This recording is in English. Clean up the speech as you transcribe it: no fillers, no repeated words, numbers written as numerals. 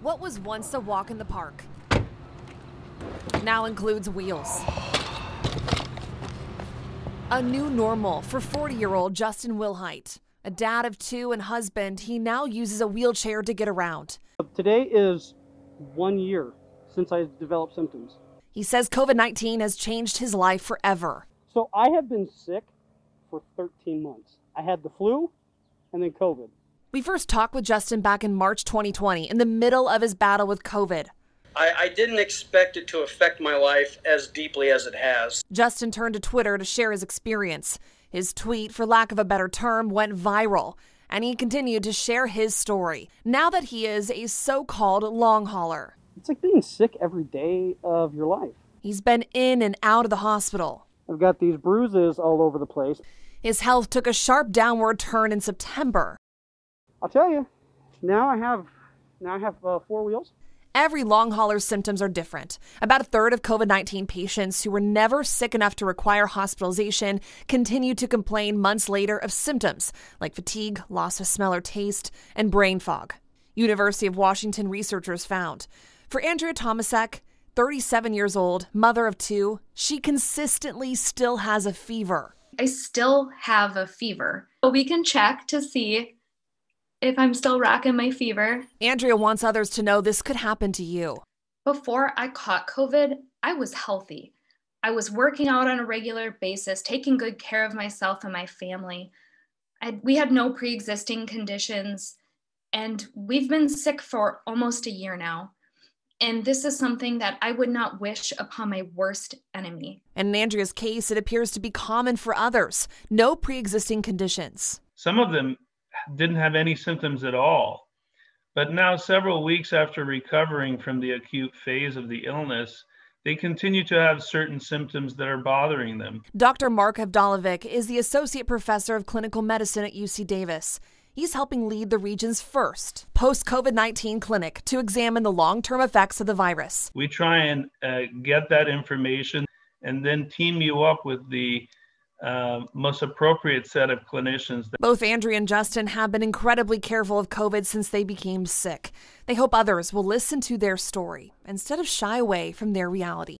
What was once a walk in the park now includes wheels. A new normal for 40-year-old Justin Wilhite. A dad of two and husband, he now uses a wheelchair to get around. Today is 1 year since I developed symptoms. He says COVID-19 has changed his life forever. So I have been sick for 13 months. I had the flu and then COVID. We first talked with Justin back in March 2020 in the middle of his battle with COVID. I didn't expect it to affect my life as deeply as it has. Justin turned to Twitter to share his experience. His tweet, for lack of a better term, went viral, and he continued to share his story, now that he is a so-called long hauler. It's like being sick every day of your life. He's been in and out of the hospital. I've got these bruises all over the place. His health took a sharp downward turn in September. I'll tell you, now I have 4 wheels. Every long hauler's symptoms are different. About a third of COVID-19 patients who were never sick enough to require hospitalization continue to complain months later of symptoms like fatigue, loss of smell or taste, and brain fog. University of Washington researchers found. For Andrea Tomasek, 37 years old, mother of two, she consistently still has a fever. I still have a fever. We can check to see if I'm still rocking my fever. Andrea wants others to know this could happen to you. Before I caught COVID, I was healthy. I was working out on a regular basis, taking good care of myself and my family. We had no pre-existing conditions, and we've been sick for almost a year now. And this is something that I would not wish upon my worst enemy. And in Andrea's case, it appears to be common for others. No pre-existing conditions. Some of them didn't have any symptoms at all. But now, several weeks after recovering from the acute phase of the illness, they continue to have certain symptoms that are bothering them. Dr. Mark Avdalovic is the Associate Professor of Clinical Medicine at UC Davis. He's helping lead the region's first post-COVID-19 clinic to examine the long-term effects of the virus. We try and get that information and then team you up with the most appropriate set of clinicians. Both Andrea and Justin have been incredibly careful of COVID since they became sick. They hope others will listen to their story instead of shy away from their reality.